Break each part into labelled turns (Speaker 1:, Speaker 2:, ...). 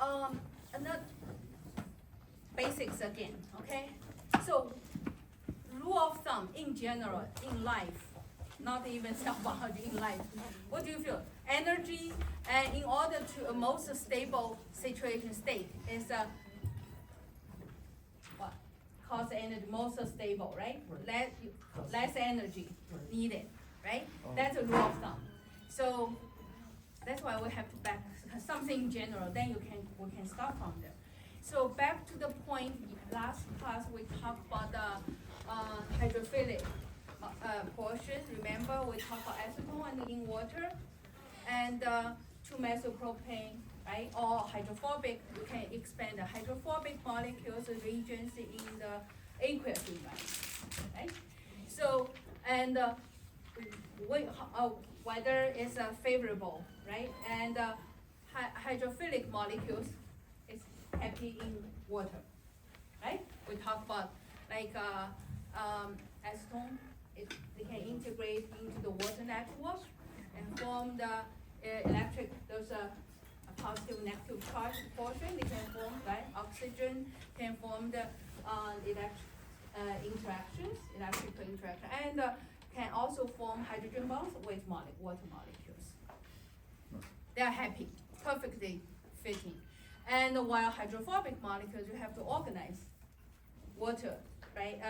Speaker 1: Another basics again, okay? So, rule of thumb in general, in life, not even self-biology, in life, what do you feel? Energy, and in order to a most stable situation state is what? Cost energy most stable, right? Less energy needed, right? That's a rule of thumb. So that's why we have to back something in general, then we can start from there. So back to the point, last class we talked about the hydrophilic portion. Remember we talked about acetone and in water, and 2-methylpropane, right? Or hydrophobic, you can expand the hydrophobic molecules regions in the aqueous environment, right? So, and whether it's favorable, right? And hydrophilic molecules is happy in water, right? We talk about like acetone, they can integrate into the water network and form the electric, those a positive negative charge portion, they can form, right? Oxygen can form the electrical interaction, and can also form hydrogen bonds with water molecules. They are happy, perfectly fitting. And while hydrophobic molecules, you have to organize water, right?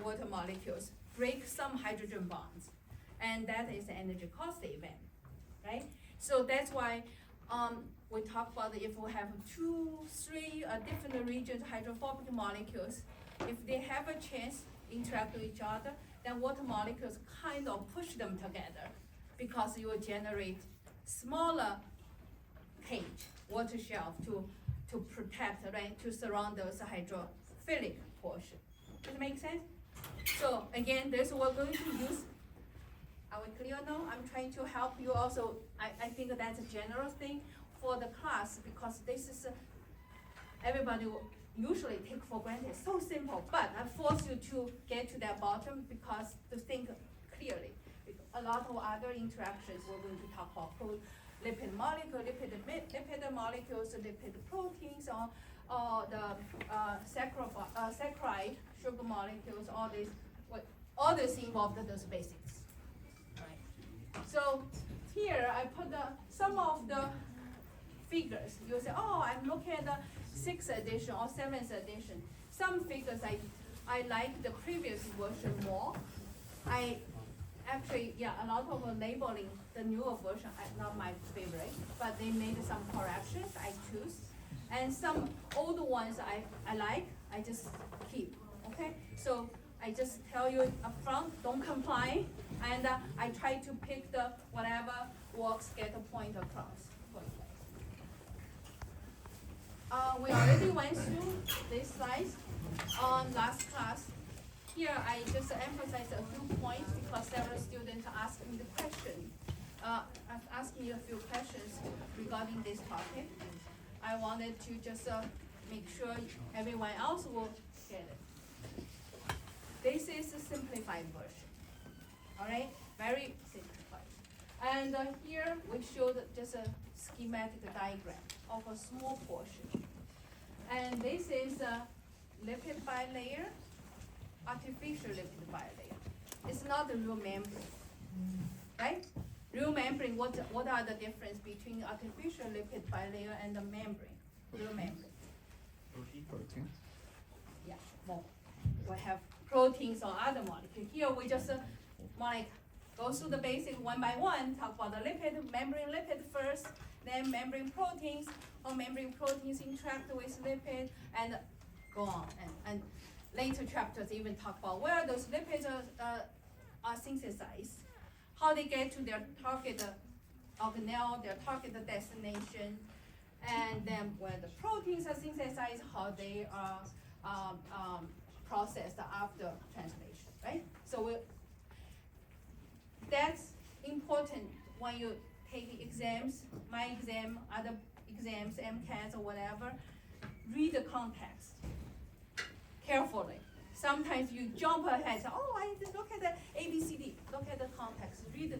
Speaker 1: Water molecules, break some hydrogen bonds, and that is an energy cost event, right? So that's why we talk about if we have 2, 3 different regions hydrophobic molecules, if they have a chance to interact with each other, then water molecules kind of push them together because you will generate smaller cage, water shelf to protect, right, to surround those hydrophilic portion. Does it make sense? So again, this we're going to use. Are we clear now? I'm trying to help you also. I think that's a general thing for the class because this is everybody will usually take for granted. So simple, but I force you to get to that bottom because to think clearly. A lot of other interactions we're going to talk about lipid molecule, lipid molecules, lipid proteins, or the saccharide sugar molecules. All this involved those basics. Right. So here I put some of the figures. You say, oh, I'm looking at the 6th edition or 7th edition. Some figures I like the previous version more. Actually, a lot of labeling, the newer version, not my favorite, but they made some corrections, I choose. And some old ones I like, I just keep, okay? So I just tell you up front, don't comply, and I try to pick the whatever works, get the point across. We already went through this slides on last class. Here I just emphasize a few points because several students asked me the question, asked me a few questions regarding this topic. I wanted to just make sure everyone else will get it. This is a simplified version, all right? Very simplified. And here we showed just a schematic diagram of a small portion. And this is a lipid bilayer, artificial lipid bilayer. It's not a real membrane, right? Real membrane, what are the difference between artificial lipid bilayer and the membrane, real membrane?
Speaker 2: Protein.
Speaker 1: Yeah, well, we have proteins or other molecules. Here we just go through the basic one by one, talk about the lipid, membrane lipid first, then membrane proteins, how membrane proteins interact with lipid, and go on. And later chapters even talk about where those lipids are synthesized, how they get to their target organelle, their target destination, and then where the proteins are synthesized, how they are processed after translation, right? So that's important when you take exams, my exam, other exams, MCAS or whatever. Read the context carefully. Sometimes you jump ahead, say, oh, I just look at the ABCD, look at the context, read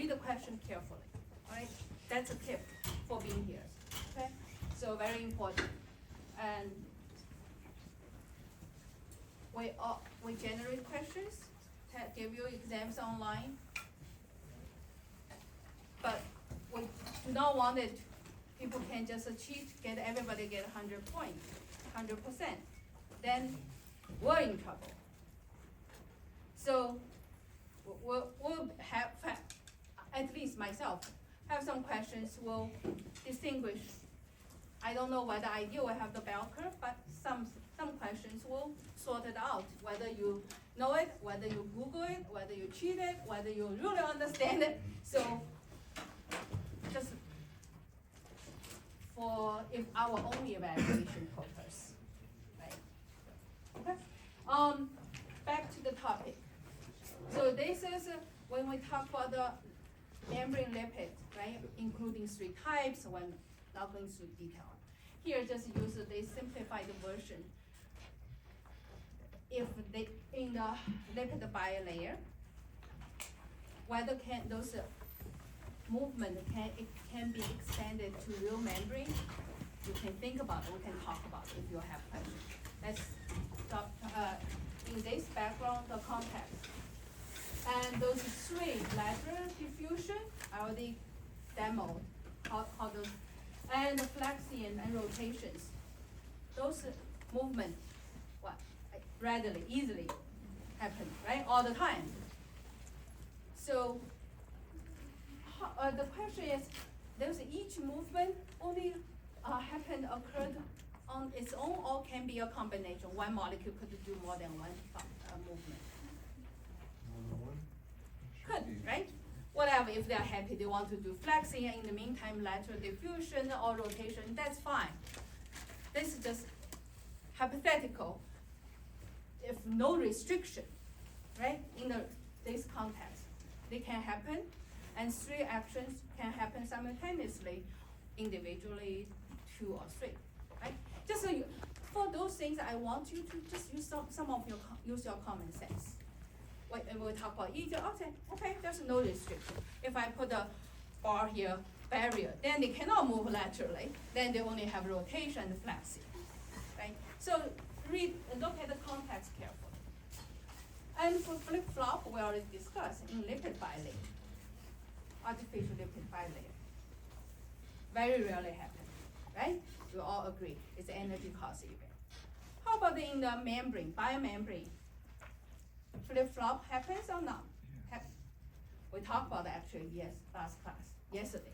Speaker 1: the question carefully, all right? That's a tip for being here, okay? So So very important. And we generate questions, give you exams online. But we do not want it, people can just cheat, everybody get 100 points, 100%. Then we're in trouble. So we'll have, at least myself, have some questions, will distinguish. I don't know whether I will have the bell curve, but some questions will sort it out, whether you know it, whether you Google it, whether you cheat it, whether you really understand it. So just for if our own evaluation purpose, right? Okay. Back to the topic. So this is when we talk about the membrane lipid, right? Including 3 types. When not going through detail. Here, just use the simplified version. If they in the lipid bilayer, whether those movement can be extended to real membrane, you can think about it. We can talk about it if you have questions. Let's stop in this background, the context. And those 3 lateral diffusion, I already demoed how those, and the flexion and rotations. Those movements, readily, easily happen, right? All the time. So the question is, does each movement only occurred on its own, or can be a combination? One molecule could do more than one movement. Could, right? Whatever, if they're happy, they want to do flexing, in the meantime, lateral diffusion or rotation, that's fine. This is just hypothetical, if no restriction, right? In this context, they can happen, and 3 actions can happen simultaneously, individually, 2 or 3, right? Just so for those things, I want you to just use some of your common sense. When we talk about each, okay, there's no restriction. If I put a bar here, barrier, then they cannot move laterally. Then they only have rotation and flexing, right? So read and look at the context carefully. And for flip-flop, we already discussed in lipid bilayer, artificial lipid bilayer. Very rarely happen, right? We all agree it's energy cost event. How about in the membrane, biomembrane? Flip-flop happens or not? We talked about that actually, last class, yesterday.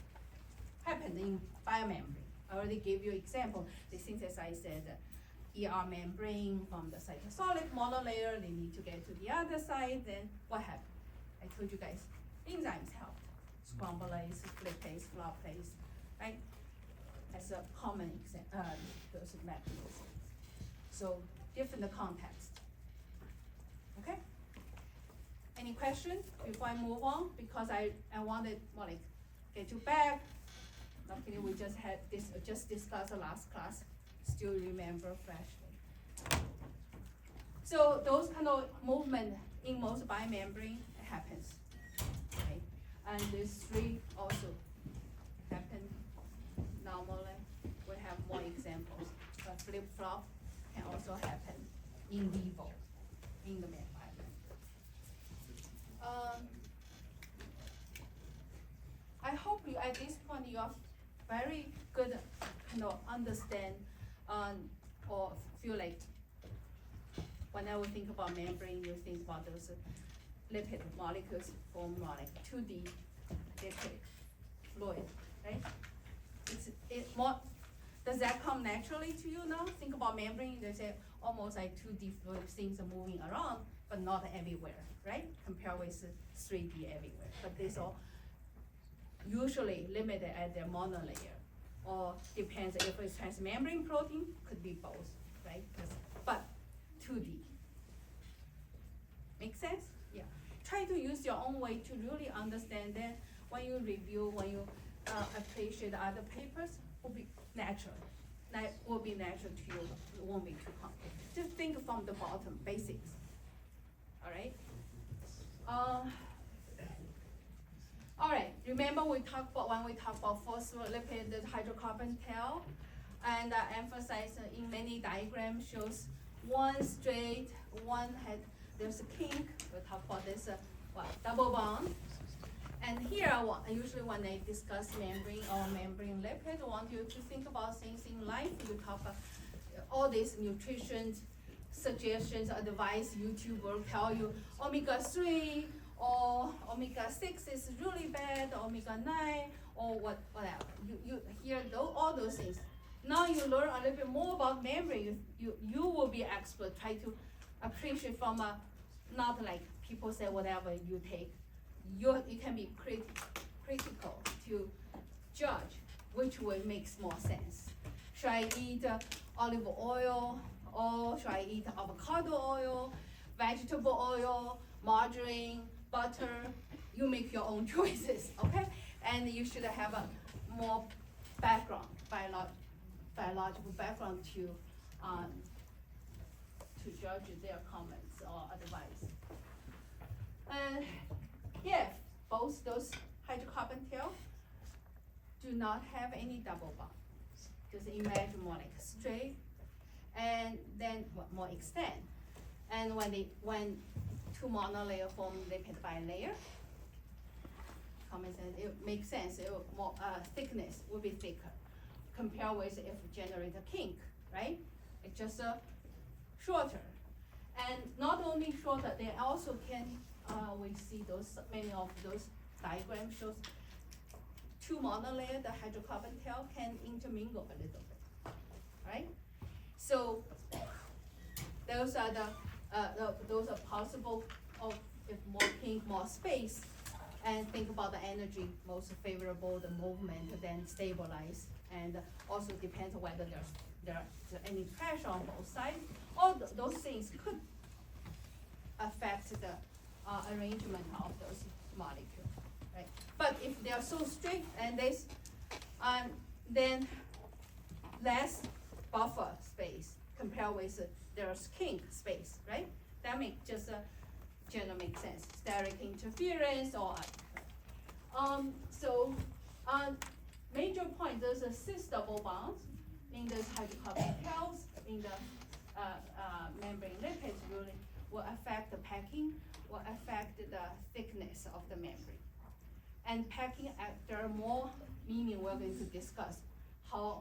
Speaker 1: Happened in biomembrane. I already gave you example. They synthesized the ER membrane from the cytosolic monolayer. They need to get to the other side. Then what happened? I told you guys, enzymes helped. Scramblase, flipase, flopase, right? As a common those mechanisms. So different context. Okay? Any questions before I move on? Because I wanted get you back. Luckily we just discussed the last class. Still remember freshly. So those kind of movement in most biomembrane happens. Okay? And these 3 also happen normally. We have more examples. But flip-flop can also happen in vivo in the membrane. I hope you at this point you are very good, understand or feel like whenever we think about membrane, you think about those lipid molecules form like 2D lipid fluid, right? Does that come naturally to you now? Think about membrane, they say almost like 2D fluid, things are moving around, but not everywhere, right? Compared with 3D everywhere. But these are usually limited at their monolayer, or depends if it's transmembrane protein, could be both, right? But 2D. Make sense? Yeah. Try to use your own way to really understand that when you review, when you appreciate other papers, will be natural. That will be natural to you. It won't be too complicated. Just think from the bottom, basics. All right. All right. Remember when we talk about phospholipid, the hydrocarbon tail, and emphasize in many diagrams shows one straight, one had, there's a kink, we'll talk about this, double bond. And here, usually when I discuss membrane or membrane lipid, I want you to think about things in life. You talk about all these nutrition suggestions, advice, YouTube will tell you omega-3 or omega-6 is really bad, omega-9 or whatever. You hear all those things. Now you learn a little bit more about membrane, you will be expert, try to appreciate from not like people say whatever you take. You can be critical to judge which way makes more sense. Should I eat olive oil, or should I eat avocado oil, vegetable oil, margarine, butter? You make your own choices, okay? And you should have a more background, biological background to judge their comments or advice. And if both those hydrocarbon tail do not have any double bond, just imagine more like straight, and then more extend. And when two monolayer form lipid bilayer, common sense, it makes sense. It will more thickness will be thicker, compared with if generate a kink, right? It's just shorter, and not only shorter, they also can. We see many of those diagrams shows two monolayer, the hydrocarbon tail can intermingle a little bit, right? So those are those are possible of if more kink, more space, and think about the energy most favorable, the movement then stabilize, and also depends on whether there's any pressure on both sides. All those things could affect the arrangement of those molecules, right? But if they are so strict and this, then less buffer space compared with there's kink space, right? That makes just general make sense. Steric interference or major point, there's a cis double bonds in those hydrocarbon tails in the membrane lipids really will affect the packing, will affect the thickness of the membrane. And packing, there are more meaning we're going to discuss. How,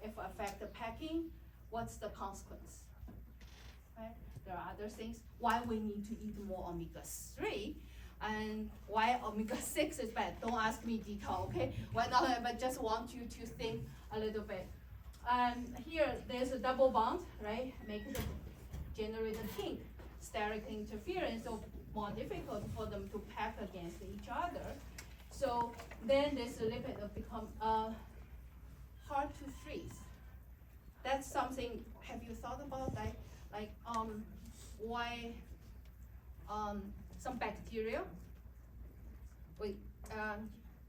Speaker 1: if affect the packing, what's the consequence? Right? There are other things, why we need to eat more omega-3, and why omega-6 is bad. Don't ask me detail, okay? Well, not, but just want you to think a little bit. Here, there's a double bond, right? Make it generate a kink. Steric interference, so more difficult for them to pack against each other. So then this lipid will become hard to freeze. That's something, have you thought about that? Like why some bacteria, do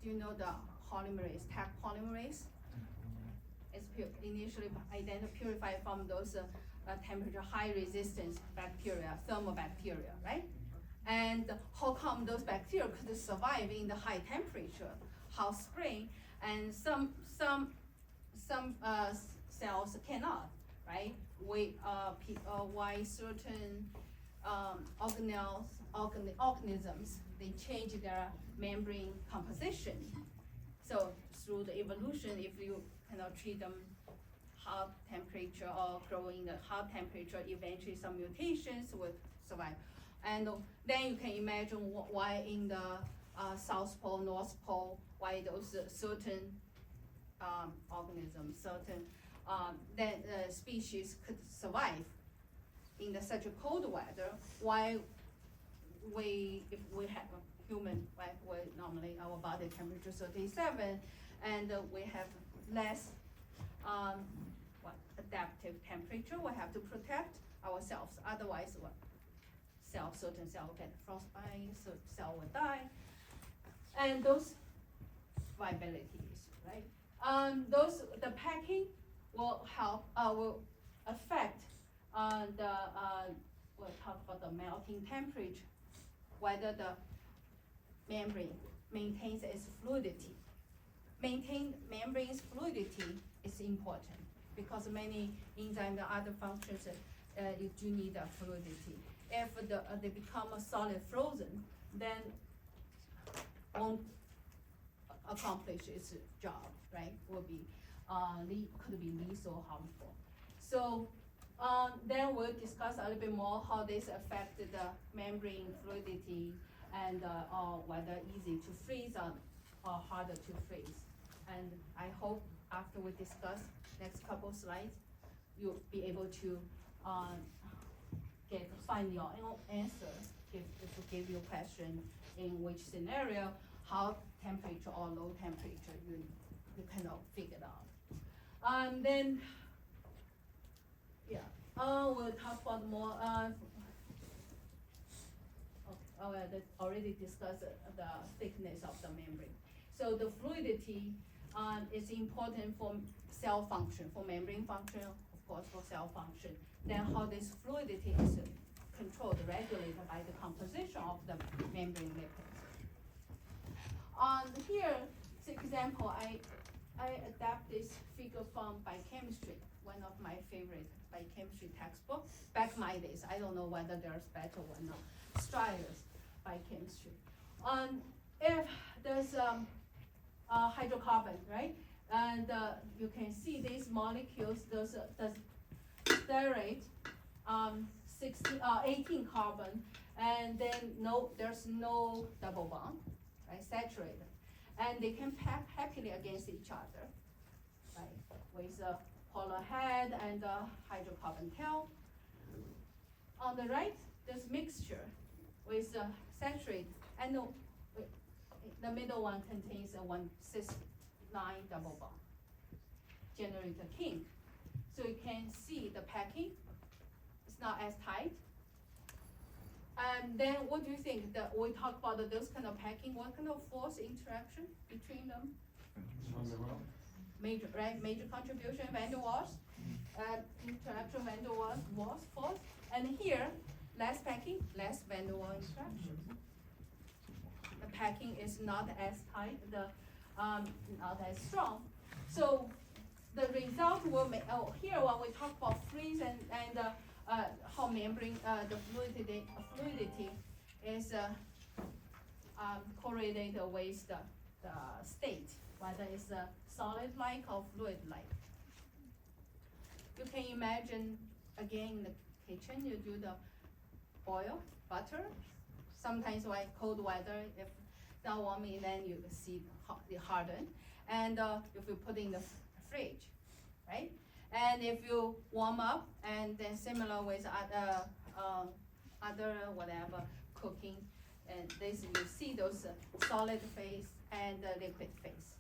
Speaker 1: you know the polymerase, Taq polymerase? It's initially purified from those temperature high resistance bacteria, thermobacteria, right? And how come those bacteria could survive in the high temperature, hot spring, and some cells cannot, right? Why certain organisms, they change their membrane composition. So through the evolution, if you cannot treat them hot temperature or grow in the hot temperature, eventually some mutations will survive. And then you can imagine why in the South Pole, North Pole, why those certain organisms, certain species could survive in such a cold weather. Why if we have a human, right, normally our body temperature 37, and we have less adaptive temperature, we have to protect ourselves. Otherwise, certain cell will get frostbite, so cell will die, and those viabilities, right? The packing will help, will affect we'll talk about the melting temperature, whether the membrane maintains its fluidity. Maintain membrane's fluidity is important. because many enzymes and other functions, you do need a fluidity. If they become a solid frozen, then won't accomplish its job, right? Will be, could be lethal, harmful. So, then we'll discuss a little bit more how this affected the membrane fluidity and, whether easy to freeze or harder to freeze. And I hope after we discuss next couple slides, you'll be able to, find your own answer if we give you a question in which scenario, how temperature or low temperature you cannot figure it out. Then, yeah, we'll talk about more, already discussed the thickness of the membrane. So the fluidity, is important for cell function, for membrane function, of course, for cell function. Then how this fluidity is controlled, regulated by the composition of the membrane lipids. Here, this example, I adapt this figure from biochemistry, one of my favorite biochemistry textbooks. Back my days, I don't know whether there's better one now. Strier's biochemistry. If there's a hydrocarbon, right? And you can see these molecules, there's stearate, 18 carbon, and then there's no double bond, right? Saturated. And they can pack happily against each other, right? With a polar head and a hydrocarbon tail. On the right, there's mixture with saturated, and the middle one contains a 1 cis 9 double bond, generate a kink. So you can see the packing, it's not as tight. And then what do you think that we talk about those kind of packing, what kind of force interaction between them? Major, right? Major contribution, van der Waals, interaction, van der Waals force. And here, less packing, less van der Waals interaction. The packing is not as tight, not as strong. So the result will make, here when we talk about freeze and how membrane, the fluidity is correlated with the state, whether it's solid-like or fluid-like. You can imagine, again, in the kitchen, you do the boil butter. Sometimes when cold weather, if not warming, then you see it harden. And if you put in the fridge, right? And if you warm up, and then similar with other whatever cooking, and this you see those solid phase and liquid phase.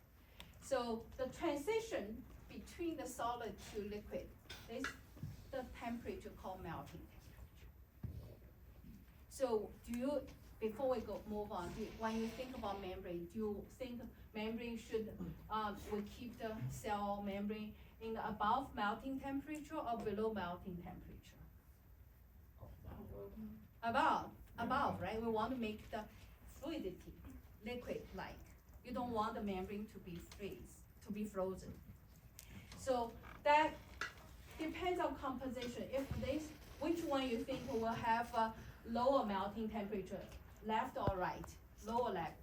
Speaker 1: So the transition between the solid to liquid is the temperature called melting temperature. So before we move on, when you think about membrane, do you think membrane should, we keep the cell membrane in the above melting temperature or below melting temperature? Above, right? We want to make the fluidity liquid-like. You don't want the membrane to be frozen. So that depends on composition. Which one you think will have a lower melting temperature, left or right? Lower left.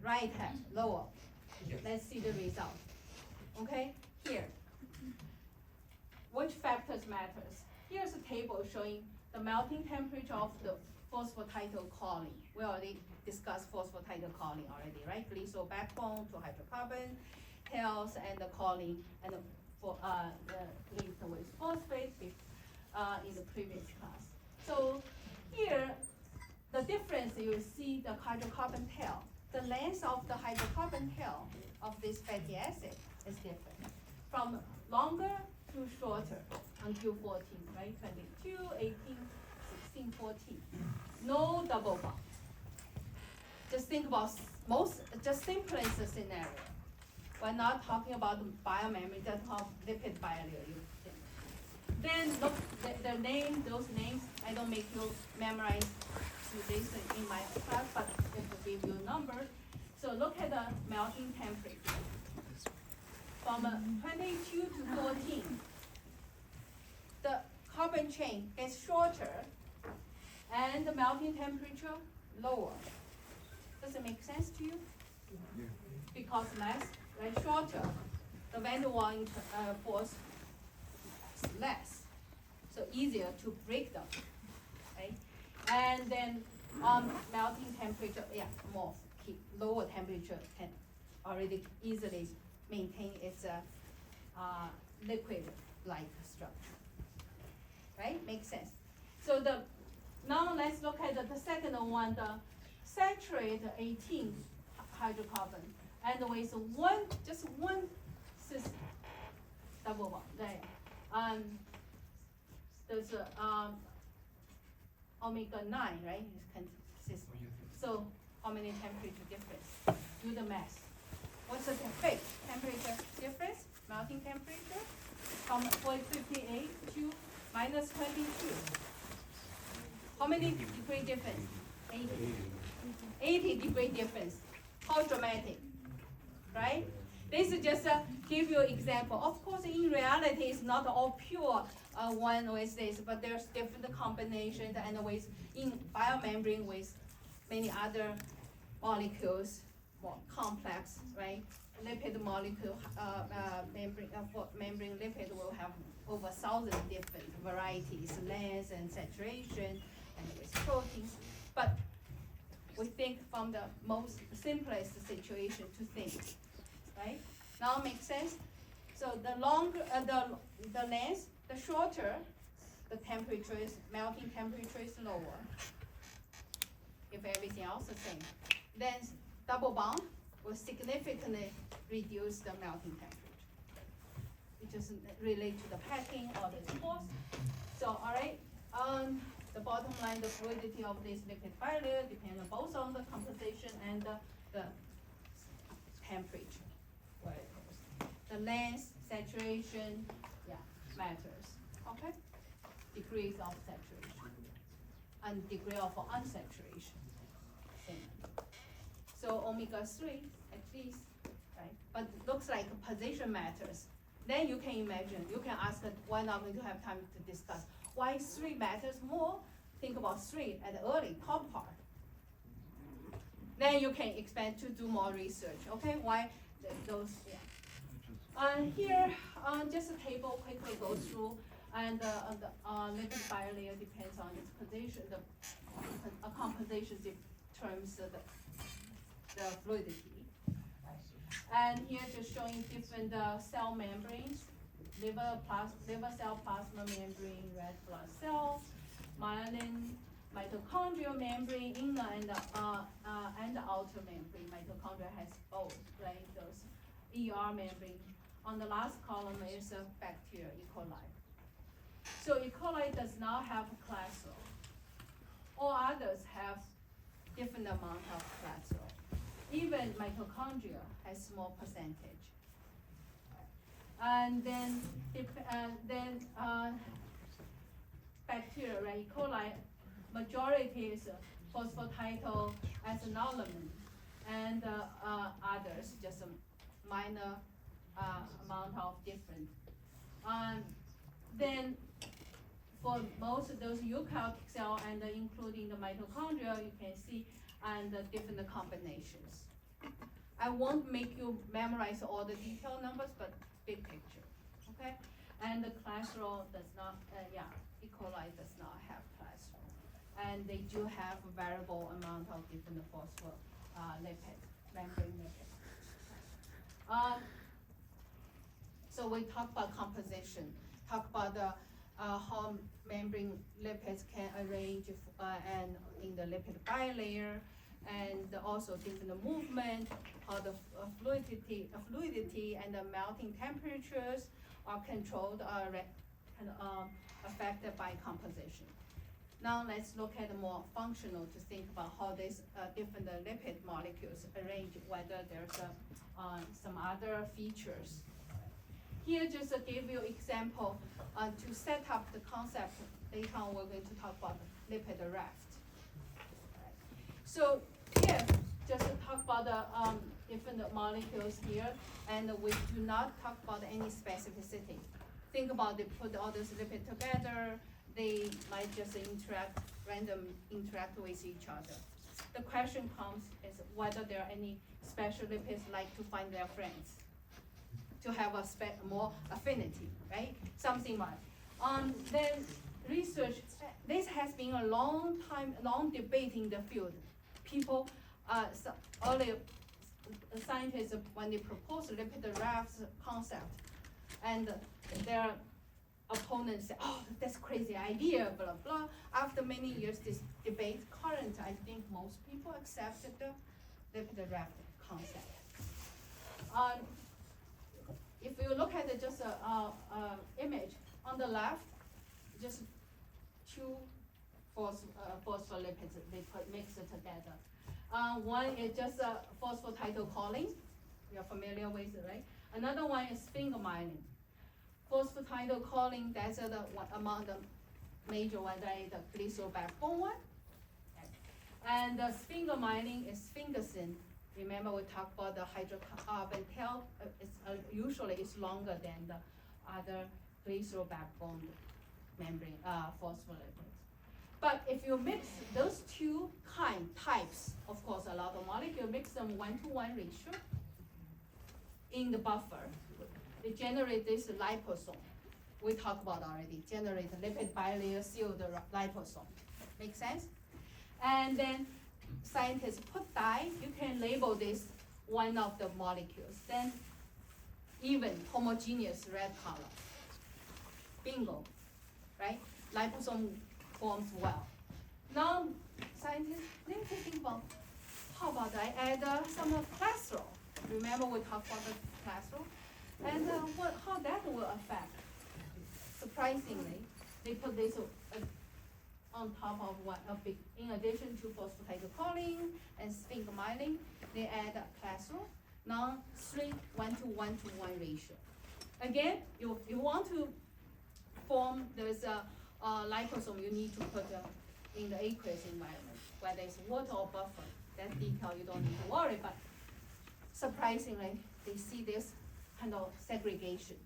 Speaker 1: Right hand, lower.
Speaker 2: Yes.
Speaker 1: Let's see the result. Okay, here. Which factors matters? Here's a table showing the melting temperature of the phosphatidylcholine. We already discussed phosphatidylcholine already, right? Glycol backbone to hydrocarbon, tails, and the choline, and linked with phosphate in the previous class. So here, the difference you see the hydrocarbon tail. The length of the hydrocarbon tail of this fatty acid is different. From longer to shorter until 14, right? 22, 18, 16, 14. No double bond. Just think about just simplest scenario. We're not talking about biomemory, just about lipid bilayer. Then look, those names, I don't make you memorize this in my class, but it will give you numbers. So look at the melting temperature. From 22 to 14, chain gets shorter and the melting temperature lower. Does it make sense to you?
Speaker 2: Yeah.
Speaker 1: Because less, right, shorter, the van der Waals force is less, so easier to break them, right? And then melting temperature, yeah, more, keep lower temperature can already easily maintain its liquid-like structure, right? Makes sense. So now let's look at the second one, the saturated 18 hydrocarbon, and with just one cis double bond, right? There's omega 9, right? So how many temperature difference? Do the math. What's the temperature difference? Melting temperature from 58 to minus 22. How many degree difference? 80. 80 degree difference. How dramatic, right? This is just give you example. Of course, in reality, it's not all pure one with this, but there's different combinations and with in biomembrane with many other molecules, more complex, right? Lipid molecule, membrane lipid will have over 1,000 different varieties, length and saturation, and with proteins. But we think from the most simplest situation to think, right? Now it makes sense? So the longer, the length, the shorter, the temperature is, melting temperature is lower. If everything else the same. Then double bond will significantly reduce the melting temperature. It just relate to the packing or the force. So, all right, the bottom line, the fluidity of this lipid bilayer depends on both on the composition and the temperature, where it goes. The length, saturation, yeah, matters, okay? Degrees of saturation and degree of unsaturation, same. So omega-3, at least, right? But looks like position matters. Then you can imagine, you can ask, we're not going to have time to discuss, why 3 matters more? Think about 3 at the early top part. Then you can expand to do more research, okay? Why those, yeah. Here, just a table quickly go through, and the lipid bilayer depends on its position, the composition determines the fluidity. And here just showing different cell membranes, liver cell plasma membrane, red blood cell, myelin, mitochondrial membrane, inner and outer membrane. Mitochondria has both, right? Those ER membrane. On the last column is a bacteria, E. coli. So E. coli does not have cholesterol. All others have different amount of cholesterol. Even mitochondria has small percentage. And then bacteria, right? E. coli, majority is phosphatidylethanolamin, and others just a minor amount of different. Then for most of those eukaryotic cell and including the mitochondria, you can see and different combinations. I won't make you memorize all the detailed numbers, but big picture, okay? And the cholesterol does not, E. coli does not have cholesterol. And they do have a variable amount of different phospholipid, membrane lipid. So we talk about composition, talk about the how membrane lipids can arrange and in the lipid bilayer, and also different movement, how the fluidity and the melting temperatures are controlled and affected by composition. Now let's look at more functional to think about how these different lipid molecules arrange, whether there's some other features. Here just to give you example to set up the concept. Later on we're going to talk about lipid raft. Right. So here just to talk about the different molecules here, and we do not talk about any specificity. Think about they put all those lipids together, they might just random interact with each other. The question comes is whether there are any special lipids like to find their friends, to have a more affinity, right? Something like. Then research, this has been a long debate in the field. People, earlier scientists, when they proposed lipid rafts concept, and their opponents say, oh, that's crazy idea, blah, blah. After many years, this debate, current, I think most people accepted the lipid raft concept. If you look at just image, on the left, just two phospholipids, they mix it together. One is just phosphatidylcholine, you're familiar with it, right? Another one is sphingomyelin. Phosphatidylcholine, that's among the major ones, right? The glycerol backbone one. And the sphingomyelin is sphingosine. Remember we talked about the hydrocarbon tail, usually it's longer than the other glycerol backbone membrane phospholipids. But if you mix those two types, of course a lot of molecules, mix them 1-to-1 ratio in the buffer, they generate this liposome. We talked about already, generate a lipid bilayer sealed liposome. Make sense? And then scientists put dye, you can label this one of the molecules. Then even homogeneous red color. Bingo, right? Liposome forms well. Now scientists then think about, how about I add some cholesterol? Remember we talked about the cholesterol? And how that will affect. Surprisingly, they put this on top of in addition to phosphatidylcholine and sphingomyelin, they add cholesterol. Now 1-to-1 ratio. Again, you want to form this liposome, you need to put in the aqueous environment, whether it's water or buffer. That detail you don't need to worry, but surprisingly, they see this kind of segregation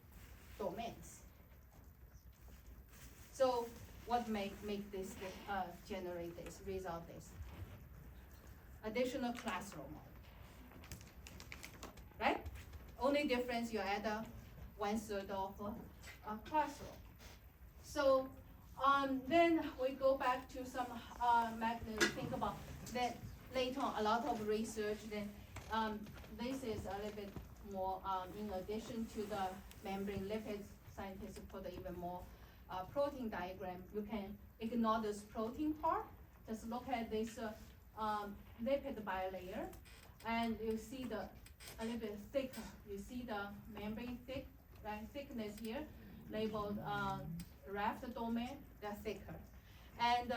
Speaker 1: domains. So what make this generate this, result this? Additional cholesterol molecule, right? Only difference you add 1/3 of cholesterol. So then we go back to some mechanism. Think about that later on. A lot of research. Then this is a little bit more. In addition to the membrane lipids, scientists put even more protein diagram. You can ignore this protein part. Just look at this lipid bilayer, and you see a little bit thicker. You see the membrane thickness here, labeled raft domain. They're thicker, and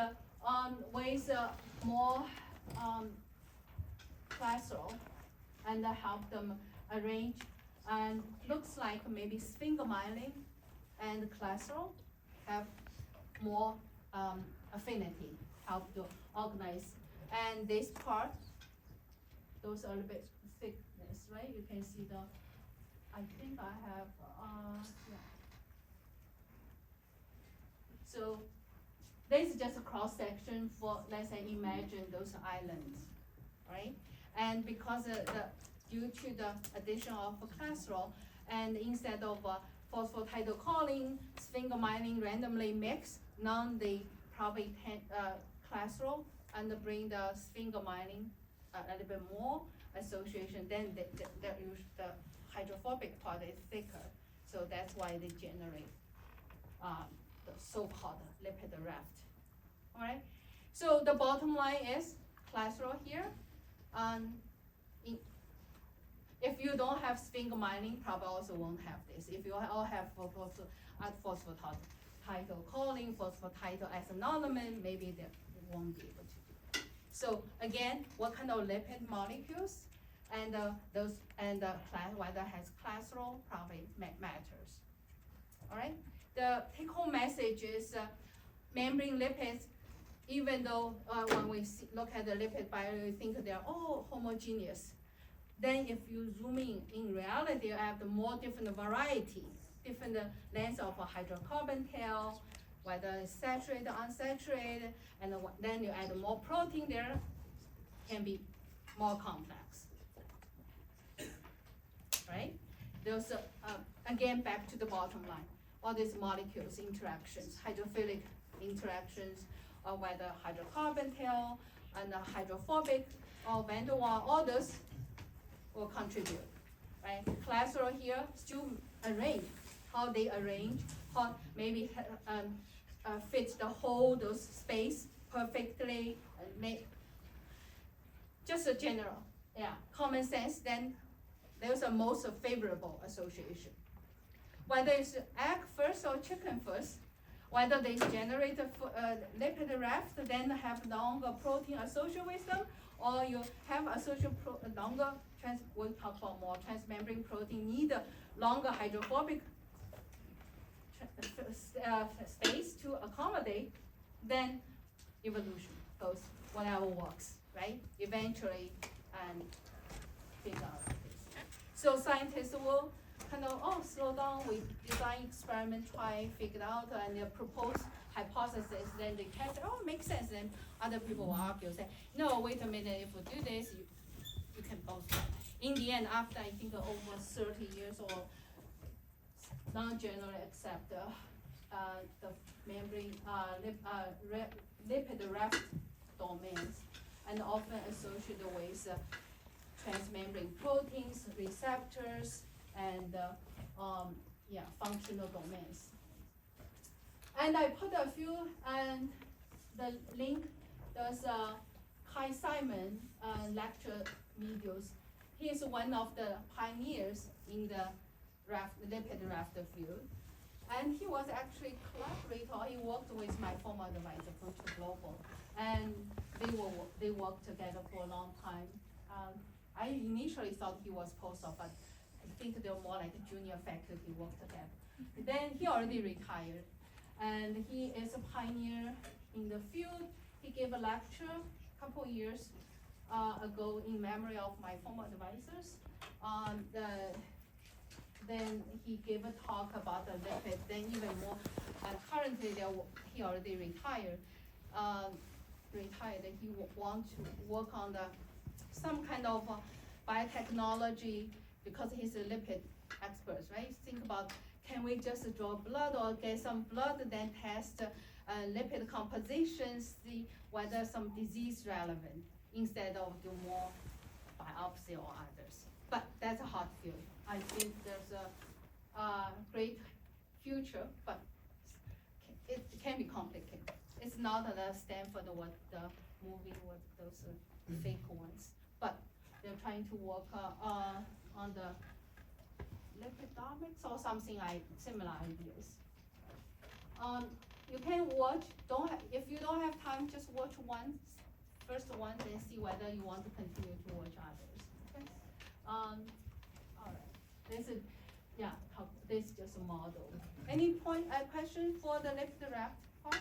Speaker 1: with more cholesterol, and help them arrange. And looks like maybe sphingomyelin and cholesterol have more affinity, help to organize. And this part, those are a little bit thickness, right? You can see I think I have, yeah. So this is just a cross section for, let's say, imagine those islands, right? And because due to the addition of cholesterol, and instead of phosphatidylcholine, sphingomyelin randomly mixed, now they probably cholesterol and bring the sphingomyelin a little bit more association. Then the hydrophobic part is thicker, so that's why they generate the so-called lipid raft. All right. So the bottom line is cholesterol here. If you don't have sphingomyelin, probably also won't have this. If you all have phosphatidylcholine, phosphatidylethanolamin, maybe they won't be able to do. So again, what kind of lipid molecules and whether it has cholesterol probably matters. All right. The take-home message is membrane lipids. Even though when we look at the lipid bilayer, we think they're all homogeneous. Then if you zoom in reality, you have the more different variety, different lengths of a hydrocarbon tail, whether it's saturated, unsaturated, and then you add more protein there, can be more complex. Right? Those, again, back to the bottom line. All these molecules interactions, hydrophilic interactions, or whether hydrocarbon tail and hydrophobic or van der Waals, all those will contribute. Right? Cholesterol here still arrange, how they arrange, how maybe fit the whole those space perfectly, just a general, common sense, then there's a most favorable association. Whether it's egg first or chicken first, whether they generate a lipid raft, then have longer protein associated with them, or you have associated longer we'll talk about more transmembrane protein need longer hydrophobic space to accommodate, then evolution goes whatever works, right? Eventually, and figure out this. So scientists will kind of, slow down, we design experiment, try, figure it out, and propose hypothesis, then they test, makes sense, then other people will argue, say, no, wait a minute, if we do this, you can both. In the end, after I think over 30 years or non-generally accept the membrane, lipid raft domains, and often associated with transmembrane proteins, receptors, and functional domains. And I put a few, and the link, there's Kai Simon lecture videos. He is one of the pioneers in the lipid raft field. And he was actually collaborator, he worked with my former advisor, Future Global. And they worked together for a long time. I initially thought he was postdoc, but I think they were more like junior faculty work together. Then he already retired, and he is a pioneer in the field. He gave a lecture a couple years ago in memory of my former advisors. Then he gave a talk about the lipid, then even more. Currently, he already retired. He want to work on some kind of biotechnology, because he's a lipid expert, right? Think about, can we just draw blood or get some blood, then test lipid compositions, see whether some disease relevant, instead of do more biopsy or others. But that's a hot field. I think there's a great future, but it can be complicated. It's not the Stanford what the movie was, those fake ones, but they're trying to work on the lipidomics or something like similar ideas. You can watch, if you don't have time, just watch first one, then see whether you want to continue to watch others. Okay? All right. This is just a model. Any question for the lipid raft part?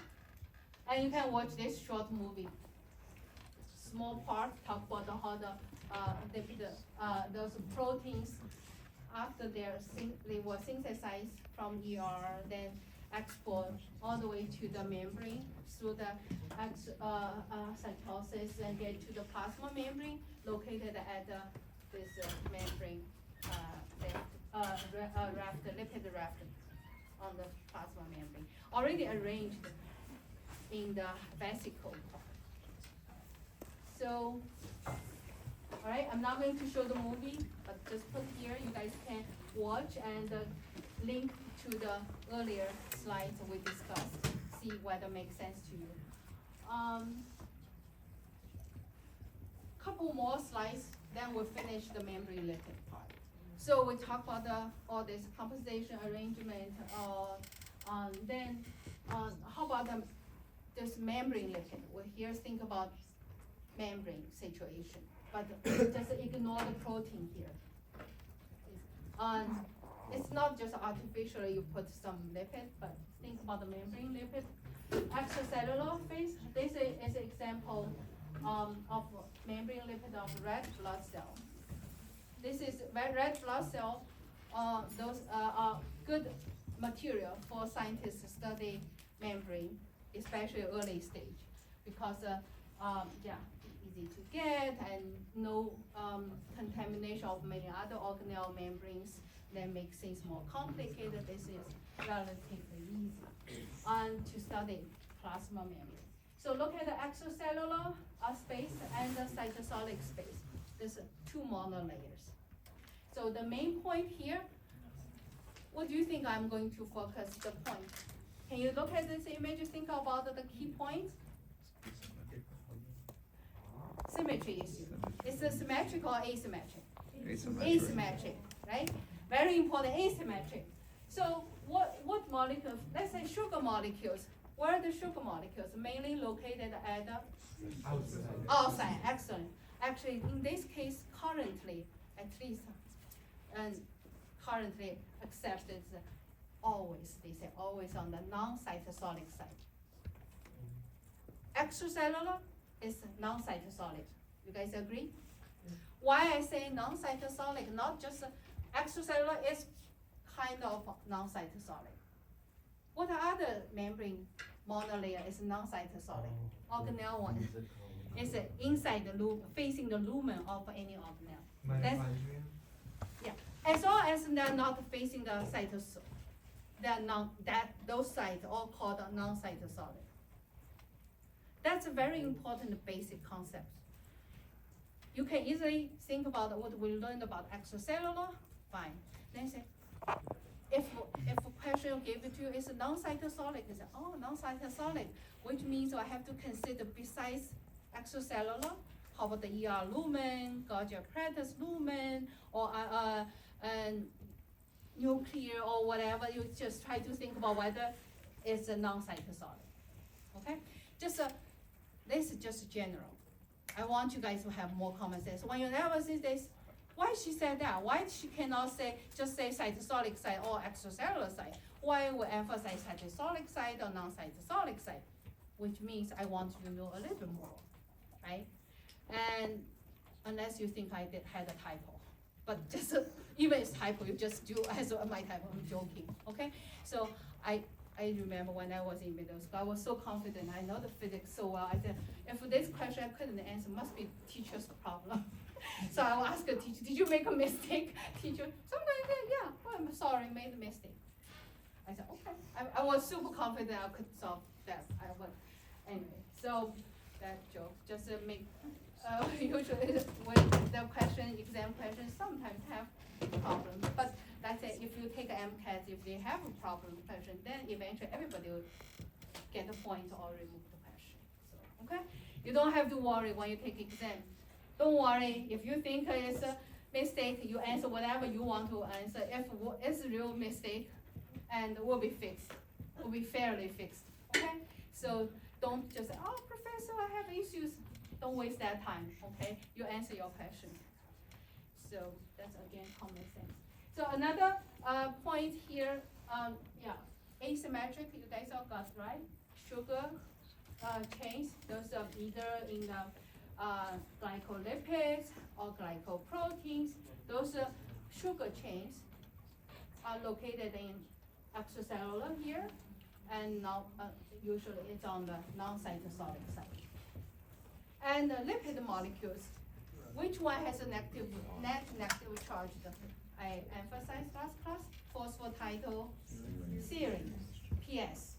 Speaker 1: And you can watch this short movie. Small part, talk about how those proteins, after they were synthesized from ER, then export all the way to the membrane through the cytosis and get to the plasma membrane located at this membrane lipid raft on the plasma membrane, already arranged in the vesicle. So, all right, I'm not going to show the movie, but just put here, you guys can watch and link to the earlier slides we discussed, see whether it makes sense to you. Couple more slides, then we'll finish the membrane lipid part. So we talk about all this composition, arrangement, then how about this membrane lipid? We here think about membrane situation, but just ignore the protein here. It's not just artificially you put some lipid, but think about the membrane lipid. Extracellular phase, this is an example of membrane lipid of red blood cell. This is red blood cell, those are good material for scientists to study membrane, especially early stage, because easy to get and no contamination of many other organelle membranes that make things more complicated. This is relatively easy to study plasma membrane. So look at the extracellular space and the cytosolic space. There's two monolayers. So the main point here, what do you think I'm going to focus the point? Can you look at this image, think about the key points? Symmetry issue. Is it symmetric or asymmetric? Asymmetric, right? Very important, asymmetric. So what molecules, let's say sugar molecules, where are the sugar molecules? Mainly located at the outside, excellent. Actually, in this case, currently, at least, and currently accepted always, they say always on the non-cytosolic side. Extracellular is non-cytosolic. You guys agree? Why I say non-cytosolic, not just extracellular is kind of non-cytosolic. What other membrane monolayer is non-cytosolic? Organelle one is inside the loop, facing the lumen of any organelle. That's, yeah, as long as they're not facing the cytosol, they're not, those sites all called non-cytosolic. That's a very important basic concept. You can easily think about what we learned about extracellular, fine. Then say, if a question give it to you is non-cytosolic, you say, oh, non-cytosolic, which means I have to consider besides extracellular, how about the ER lumen, Golgi apparatus lumen, or nuclear or whatever. You just try to think about whether it's a non-cytosolic. Okay, this is just general. I want you guys to have more common sense. When you never see this, why she said that? Why she cannot just say cytosolic side or extracellular side? Why we emphasize cytosolic side or non-cytosolic side? Which means I want you to know a little bit more, right? And unless you think I had a typo, but just even if it's typo, you just do as my typo. I'm joking, okay? So I remember when I was in middle school, I was so confident. I know the physics so well. I said, if this question I couldn't answer, must be teacher's problem. So I will ask the teacher, did you make a mistake? Teacher, sometimes yeah, oh, I'm sorry, made a mistake. I said, okay. I was super confident I could solve that. Anyway, so that joke, just make, usually when the exam questions sometimes have problems, but that's it. If you take MCAT, if they have a problem question, then eventually everybody will get a point or remove the question. So, okay? You don't have to worry when you take exam. Don't worry, if you think it's a mistake, you answer whatever you want to answer. If it's a real mistake, and will be fixed, will be fairly fixed, okay? So don't just say, oh, professor, I have issues. Don't waste that time, okay? You answer your question. So that's again common sense. So another point here, asymmetric, you guys all got right? Sugar chains, those are either in the glycolipids or glycoproteins. Those sugar chains are located in extracellular here, and now usually it's on the non-cytosolic side. And the lipid molecules, which one has a net negative charge? I emphasized last class, phosphatidylserine, PS.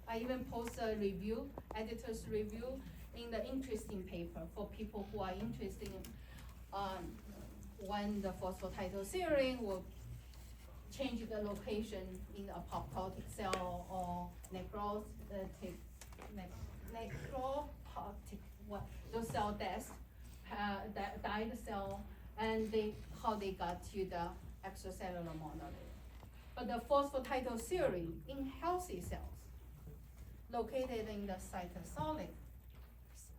Speaker 1: I even post a review, editor's review in the interesting paper for people who are interested in when the phosphatidylserine will change the location in apoptotic cell or necrotic, those cell deaths, died cell, and how they got to the extracellular monolayer. But the phosphatidylserine in healthy cells, located in the cytosolic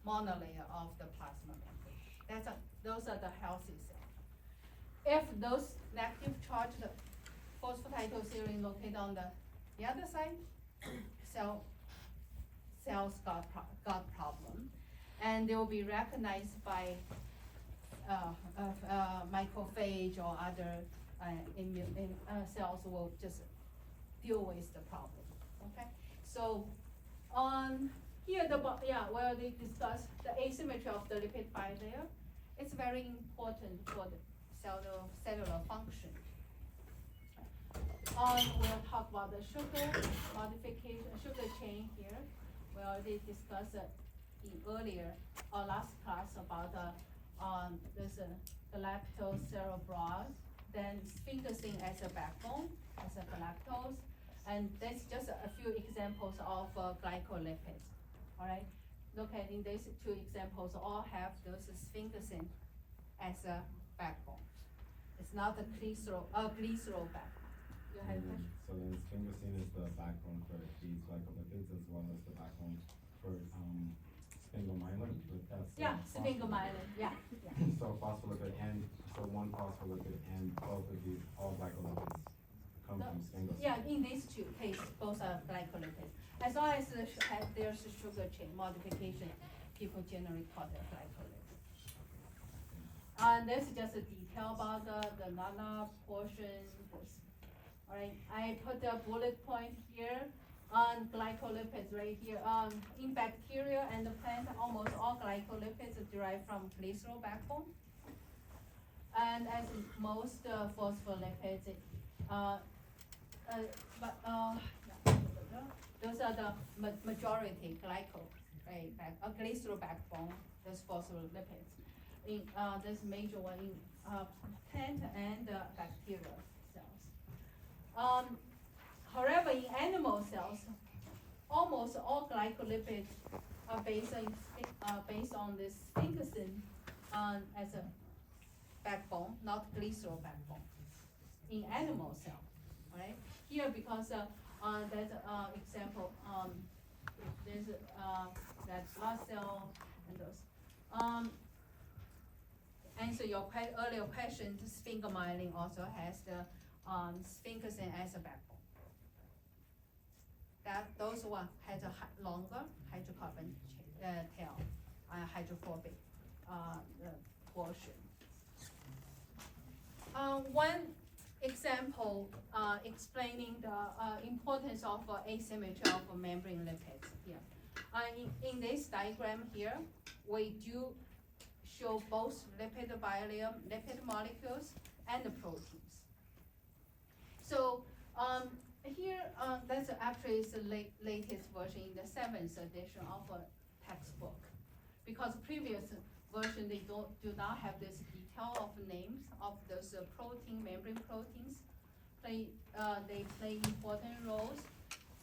Speaker 1: monolayer of the plasma membrane. Those are the healthy cells. If those negative charged phosphatidylserine located on the other side, cells got problem, and they will be recognized by macrophage or other immune cells will just deal with the problem. Okay, so Here where they discuss the asymmetry of the lipid bilayer. It's very important for the cellular function. We'll talk about the sugar modification, sugar chain here. We already discussed in earlier or last class about this galactose cerebrose, then sphingosine as a backbone, as a galactose, and that's just a few examples of glycolipids. All right, look at in these two examples, all have those sphingosine as a backbone. It's not a glycerol backbone. You have a question?
Speaker 3: So then sphingosine is the backbone for these glycolipids as well as the backbone for sphingomyelin, but that's
Speaker 1: Sphingomyelin, yeah.
Speaker 3: So phospholipid and one phospholipid and both of these all glycolipids come from sphingosine.
Speaker 1: Yeah, in these two cases, both are glycolipids. As long as there's a sugar chain modification, people generally call them glycolipids. And this is just a detail about the nana portion. All right, I put a bullet point here on glycolipids right here. In bacteria and the plant, almost all glycolipids are derived from glycerol backbone. And as most phospholipids, those are the majority glycerol backbone, those phospholipids. There's major one in plant and bacterial cells. However, in animal cells, almost all glycolipids are based on this sphingosine as a backbone, not glycerol backbone. In animal cell, right? Here, because that example, there's that blood cell and those. Answer your earlier question, sphingomyelin also has the sphingosine as a backbone. Those one has a longer hydrocarbon tail, hydrophobic portion. One example explaining the importance of asymmetry of membrane lipids here. In this diagram here, we do show both lipid bilayer, lipid molecules, and the proteins. So here, that's actually is the latest version in the 7th edition of a textbook. Because previous version, they do not have this detail of names of those membrane proteins. They play important roles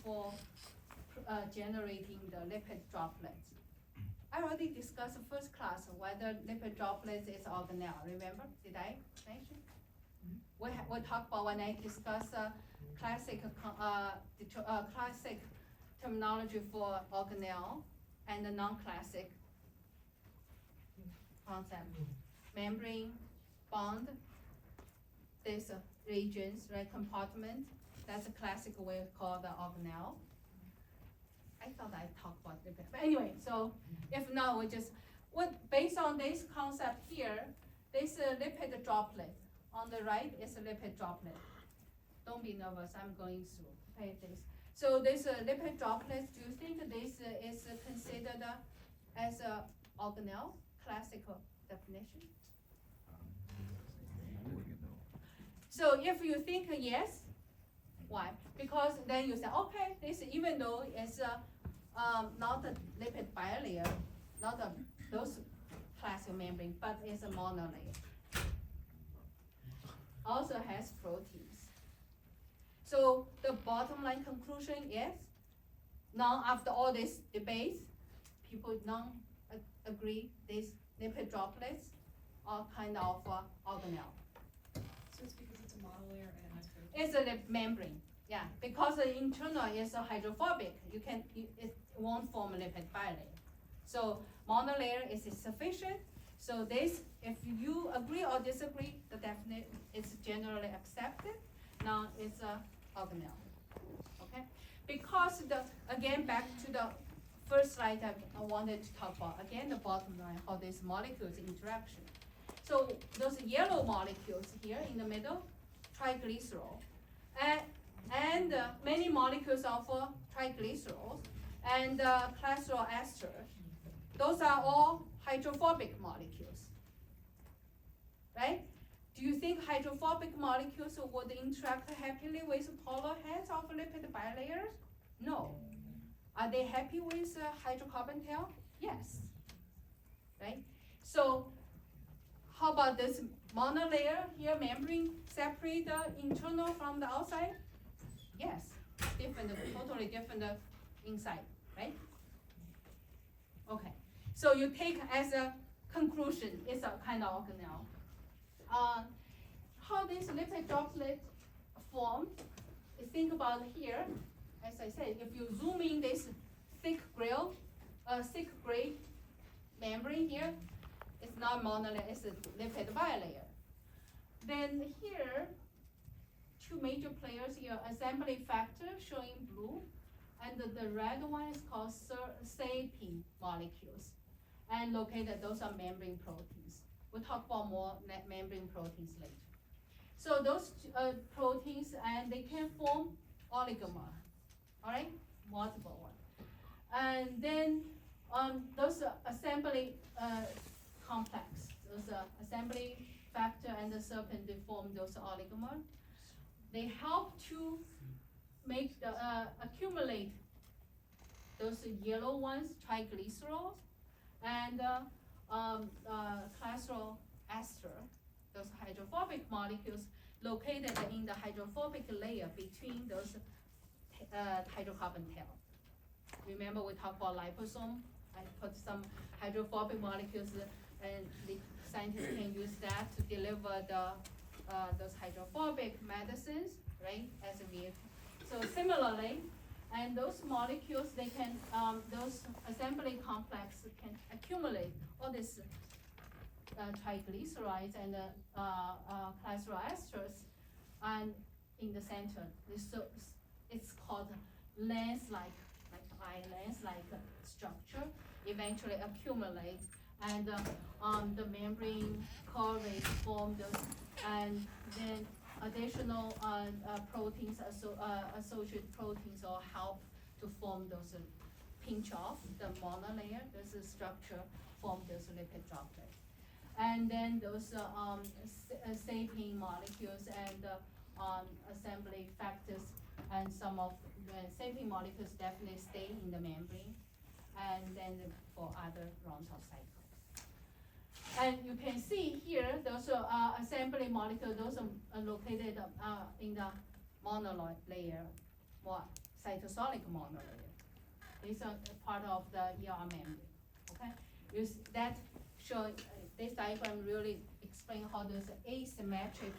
Speaker 1: for generating the lipid droplets. I already discussed in first class whether lipid droplets is organelle. Remember? Did I mention? We talked about when I discuss classic terminology for organelle and the non-classic concept. Membrane, bond, there's regions, right, compartment. That's a classic way of call the organelle. I thought I talked about lipid, but anyway, so if not, based on this concept here, this lipid droplet. On the right is a lipid droplet. Don't be nervous, I'm going through, okay, this. So this lipid droplets, do you think this is considered as a organelle, classical definition? So if you think yes, why? Because then you say, okay, this even though it's not a lipid bilayer, not those classical membrane, but it's a monolayer. Also has proteins. So the bottom line conclusion is, now after all this debate, people don't agree these lipid droplets are kind of organelle.
Speaker 4: So it's because it's a monolayer and it has protein?
Speaker 1: It's a membrane, yeah, because the internal is hydrophobic. It won't form a lipid bilayer. So monolayer is sufficient. So this, if you agree or disagree, the definition is generally accepted. Now it's a organelle, okay? Because again, back to the first slide I wanted to talk about, again, the bottom line, how these molecules interaction. So those yellow molecules here in the middle, triglycerol, and many molecules of triglycerols, and cholesterol ester. Those are all hydrophobic molecules, right? Do you think hydrophobic molecules would interact happily with polar heads of lipid bilayers? No. Are they happy with hydrocarbon tail? Yes. Right? So how about this monolayer here, membrane separate the internal from the outside? Yes. Different, totally different inside, right? Okay. So you take as a conclusion, it's a kind of organelle. How this lipid droplet form, think about here, as I said, if you zoom in this thick gray membrane here, it's not monolayer, it's a lipid bilayer. Then here, two major players here, assembly factor showing blue, and the red one is called sapin molecules. And located, those are membrane proteins. We'll talk about more membrane proteins later. So those proteins, and they can form oligomer, all right, multiple one. And then those assembly complex, those assembly factor and the serpin, they form those oligomer. They help to make the accumulate those yellow ones, triglycerols, and cholesterol ester, those hydrophobic molecules located in the hydrophobic layer between those hydrocarbon tail. Remember we talked about liposome? I put some hydrophobic molecules, and the scientists can use that to deliver those hydrophobic medicines, right, as a vehicle. So similarly, and those molecules, they can, those assembly complex can accumulate all these triglycerides and cholesterol esters, and in the center, it's called lens-like, lens-like structure, eventually accumulate, and the membrane correlates form those, and then additional proteins, associated proteins, or help to form those pinch off the monolayer. This is structure form those lipid droplets, and then those sapin molecules and assembly factors, and some of the sapin molecules definitely stay in the membrane, and then for other rounds of cycles. And you can see here, those assembly molecules, those are located in the monolayer, or cytosolic monolayer. These are part of the ER membrane, okay? That show, this diagram really explain how those asymmetric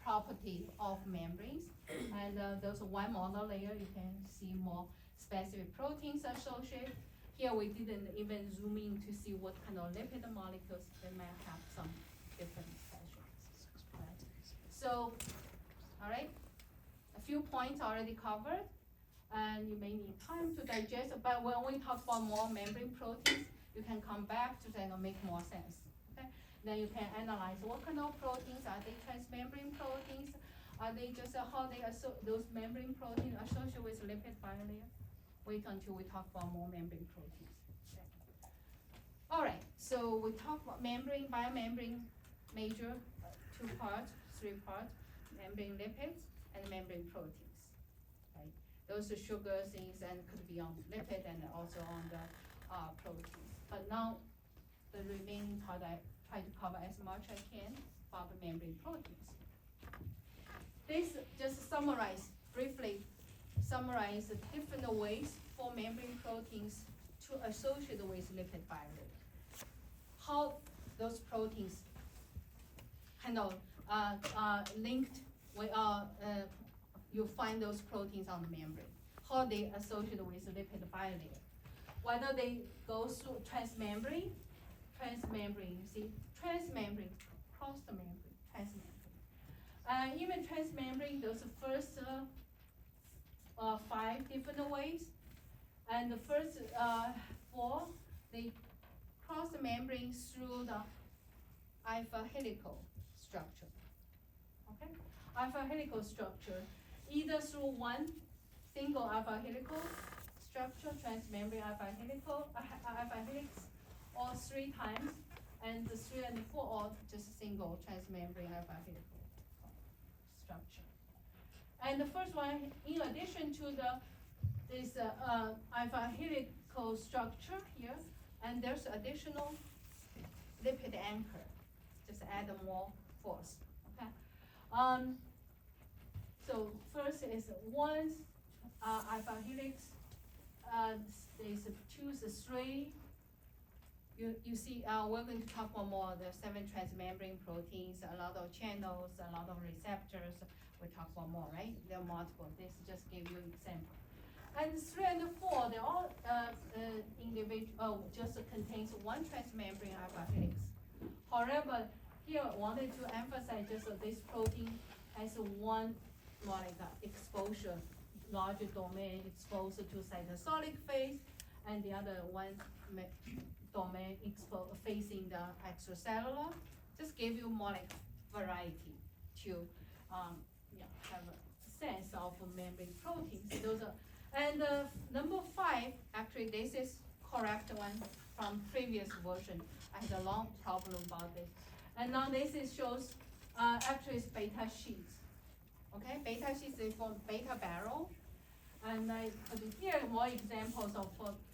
Speaker 1: property of membranes. And those one monolayer, you can see more specific proteins associated. Here we didn't even zoom in to see what kind of lipid molecules they might have some different specials. Right? So, all right, a few points already covered, and you may need time to digest. But when we talk about more membrane proteins, you can come back to that and make more sense. Okay? Then you can analyze what kind of proteins are they, transmembrane proteins? Are they just how they those membrane proteins associated with lipid bilayer? Wait until we talk about more membrane proteins. Okay. All right, so we talk about membrane, biomembrane, major, two parts, three parts, membrane lipids and membrane proteins. Right? Those are sugar things and could be on lipid and also on the proteins. But now the remaining part I try to cover as much as I can about the membrane proteins. This just briefly summarize the different ways for membrane proteins to associate with lipid bilayer. How those proteins kind of linked with, you find those proteins on the membrane. How they associate with lipid bilayer. Whether they go through transmembrane, you see, transmembrane, cross the membrane, transmembrane. Even transmembrane, those first 5 different ways, and the first 4, they cross the membrane through the alpha helical structure. Okay, alpha helical structure, either through one single alpha helical structure, transmembrane alpha helix, all 3 times, and the 3 and 4 all just single transmembrane alpha helical structure. And the first one, in addition to this alpha helical structure here, and there's additional lipid anchor, just add more force, okay? So first is one alpha helix, there's 2, 3. You see, we're going to talk about more the 7 transmembrane proteins, a lot of channels, a lot of receptors. We'll talk about more, right? There are multiple. This just give you an example. And 3 and 4, they all individual, just contains 1 transmembrane alpha helix. However, here I wanted to emphasize just that this protein has 1 molecular exposure, larger domain exposed to cytosolic phase, and the other 1 domain facing the extracellular. Just give you molecular variety to have a sense of membrane proteins. Those are, and number 5, actually this is correct one from previous version. I had a long problem about this. And now this is shows, actually it's beta sheets. Okay, beta sheets, they form beta barrel. And I put here more examples of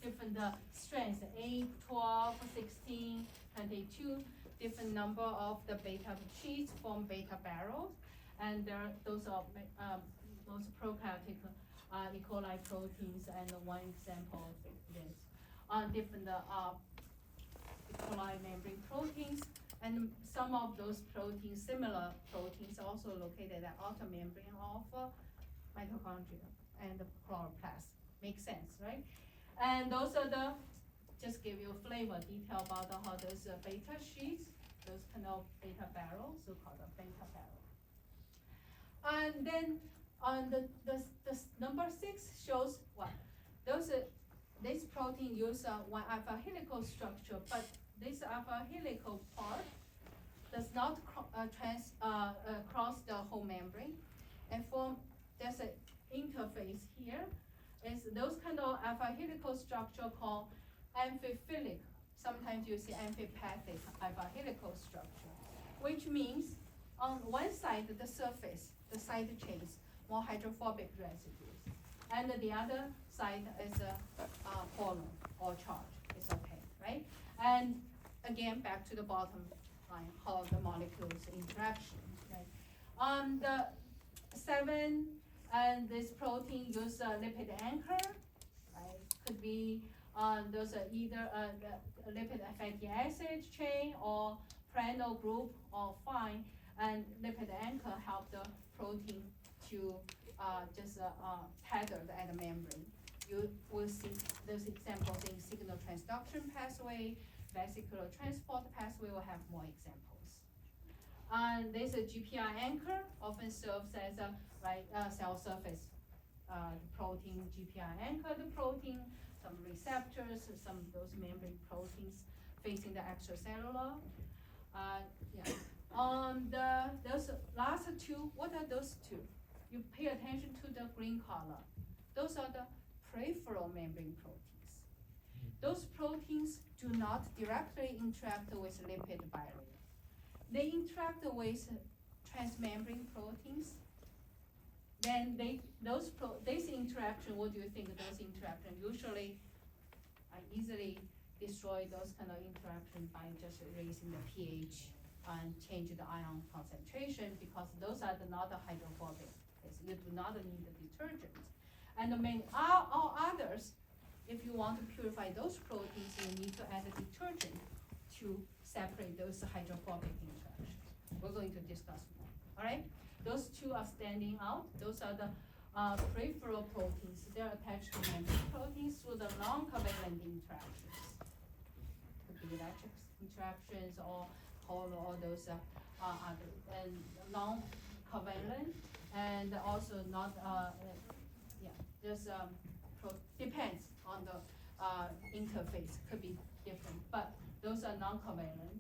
Speaker 1: different strengths, 8, 12, 16, 22, different number of the beta sheets form beta barrels. And there, those are those prokaryotic E. coli proteins, and one example of this. Different E. coli membrane proteins, and some of those proteins, similar proteins, also located at outer membrane of mitochondria and chloroplast. Makes sense, right? And those are the, just give you a flavor, detail about how those beta sheets, those kind of beta barrels, so-called beta barrel. And then on the number 6 shows what? This protein use 1 alpha helical structure, but this alpha helical part does not cross the whole membrane, and there's an interface here. Is those kind of alpha helical structure called amphiphilic. Sometimes you see amphipathic alpha helical structure, which means on one side the surface, the side chains, more hydrophobic residues, and the other side is a pollen or charge. It's okay, right? And again, back to the bottom line, how the molecules interaction, right? On the 7, and this protein use a lipid anchor, right? Could be those are either the lipid fatty acid chain or prenyl group or fine, and lipid anchor help the protein to just tethered at the membrane. You will see those examples in signal transduction pathway, vesicular transport pathway will have more examples. And this GPR anchor often serves as a cell surface protein. GPR anchor the protein, some receptors, some of those membrane proteins facing the extracellular. Those last 2, what are those 2? You pay attention to the green color. Those are the peripheral membrane proteins. Those proteins do not directly interact with lipid barrier. They interact with transmembrane proteins. Then this interaction, what do you think those interaction usually easily destroy those kind of interaction by just raising the pH and change the ion concentration, because those are not hydrophobic. You do not need the detergent. And all others, if you want to purify those proteins, you need to add a detergent to separate those hydrophobic interactions. We're going to discuss more, all right? Those 2 are standing out. Those are the peripheral proteins. They're attached to membrane proteins through the non-covalent interactions. Could be electric interactions or those other, and non-covalent, and also not, depends on the interface, could be different, but those are non-covalent,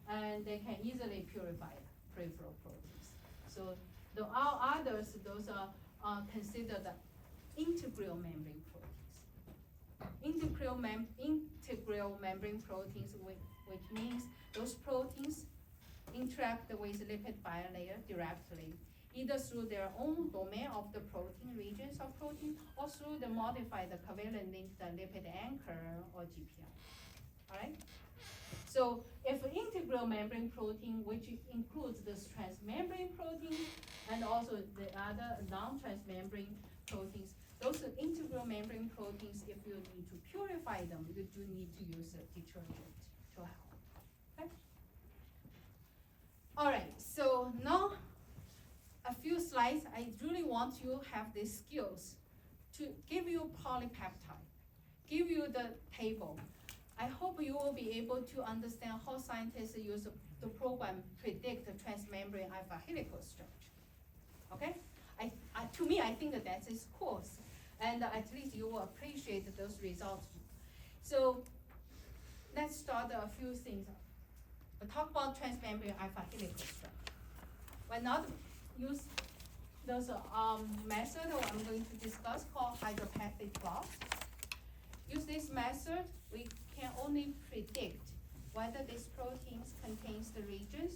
Speaker 1: and they can easily purify peripheral proteins. So all others, those are considered integral membrane proteins. integral membrane proteins, which means those proteins interact with lipid bilayer directly, either through their own domain of the protein, regions of protein, or through the modified covalent linked lipid anchor or GPR. All right? So if integral membrane protein, which includes this transmembrane protein and also the other non-transmembrane proteins, those integral membrane proteins, if you need to purify them, you do need to use a detergent to help. Okay? All right, so now a few slides. I really want you to have these skills to give you polypeptide, give you the table. I hope you will be able to understand how scientists use the program predict the transmembrane alpha helical structure. Okay? To me, I think that is cool, and at least you will appreciate those results. So let's start a few things. We'll talk about transmembrane alpha helical structure. We're not use those method I'm going to discuss called hydropathic plot. Use this method, we can only predict whether these proteins contains the regions